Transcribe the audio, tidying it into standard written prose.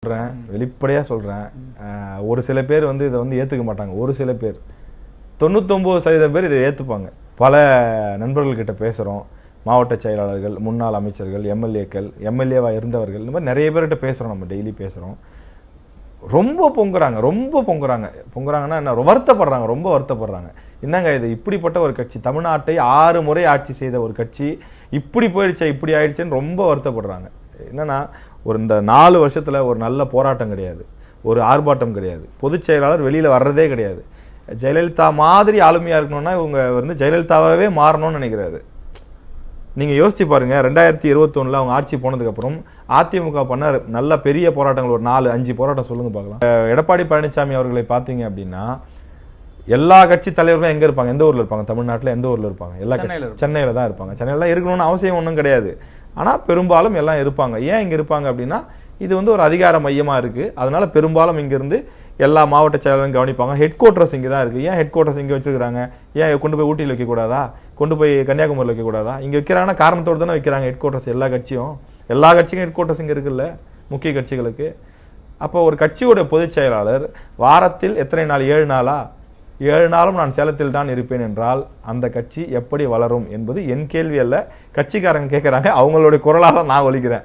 சொல்றேன், வெளிப்படையா சொல்றேன். ஒரு சில பேர் வந்து இதை வந்து ஏத்துக்க மாட்டாங்க. ஒரு சில பேர் 99% பேர் இதை ஏத்துப்பாங்க. பல நண்பர்கள்கிட்ட பேசுறோம். மாவட்ட செயலாளர்கள், முன்னாள் அமைச்சர்கள், எம்எல்ஏக்கள், எம்எல்ஏவா இருந்தவர்கள், இந்த மாதிரி நிறைய பேர்கிட்ட பேசுறோம். நம்ம டெய்லி பேசுறோம். ரொம்ப பொங்குறாங்கன்னா என்ன, வருத்தப்படுறாங்க, ரொம்ப வருத்தப்படுறாங்க. என்னங்க இது, இப்படிப்பட்ட ஒரு கட்சி, தமிழ்நாட்டை 6 முறை ஆட்சி செய்த ஒரு கட்சி இப்படி போயிடுச்சா, இப்படி ஆயிடுச்சுன்னு ரொம்ப வருத்தப்படுறாங்க. என்னன்னா, இந்த 4 வருஷத்துல ஒரு நல்ல போராட்டம் கிடையாது, ஒரு ஆர்ப்பாட்டம் கிடையாது, பொதுச் செயலாளர் வெளியில வர்றதே கிடையாது. ஜெயலலிதா மாதிரி ஆளுமையா இருக்கணும்னா இவங்க வந்து ஜெயலலிதாவே மாறணும்னு நினைக்கிறாரு. நீங்க யோசிச்சு பாருங்க, 2021 அவங்க ஆட்சி போனதுக்கு அப்புறம் அதிமுக பண்ண நல்ல பெரிய போராட்டங்கள் ஒரு 4-5 போராட்டம் சொல்லுங்க பார்க்கலாம். எடப்பாடி பழனிசாமி அவர்களை பார்த்தீங்க அப்படின்னா, எல்லா கட்சி தலைவர்களும் எங்க இருப்பாங்க, எந்த ஊர்ல இருப்பாங்க, தமிழ்நாட்டில் எந்த ஊர்ல இருப்பாங்க? எல்லா சென்னையில தான் இருப்பாங்க. சென்னையில இருக்கணும்னு அவசியம் ஒன்றும் கிடையாது. ஆனா பெரும்பாலும் எல்லாம் இருப்பாங்க. ஏன் இங்க இருப்பாங்க அப்படின்னா, இது வந்து ஒரு அதிகார மையமா இருக்கு. அதனால பெரும்பாலும் இங்க இருந்து எல்லா மாவட்ட செயலாளரும் கவனிப்பாங்க. ஹெட் குவார்டர்ஸ் இங்க தான் இருக்கு. ஏன் ஹெட் குவார்டர்ஸ் இங்க வச்சிருக்காங்க? ஏன் கொண்டு போய் ஊட்டியில் வைக்க கூடாதா, கொண்டு போய் கன்னியாகுமரியில் வைக்க கூடாதா? இங்க வைக்கிறாங்கன்னா காரணத்தோடு தானே வைக்கிறாங்க ஹெட் குவார்டர்ஸ். எல்லா கட்சிக்கும் ஹெட் குவார்டர்ஸ் இங்க இருக்குல்ல, முக்கிய கட்சிகளுக்கு. அப்போ ஒரு கட்சியோட பொதுச் செயலாளர் வாரத்தில் எத்தனை நாள், 7 நாளா, 7 நாளும் நான் சேலத்தில் தான் இருப்பேன் என்றால் அந்த கட்சி எப்படி வளரும் என்பது என் கேள்வி அல்ல. கட்சிக்காரங்க கேட்கறாங்க, அவங்களுடைய குரலாக நான் ஒலிக்கிறேன்.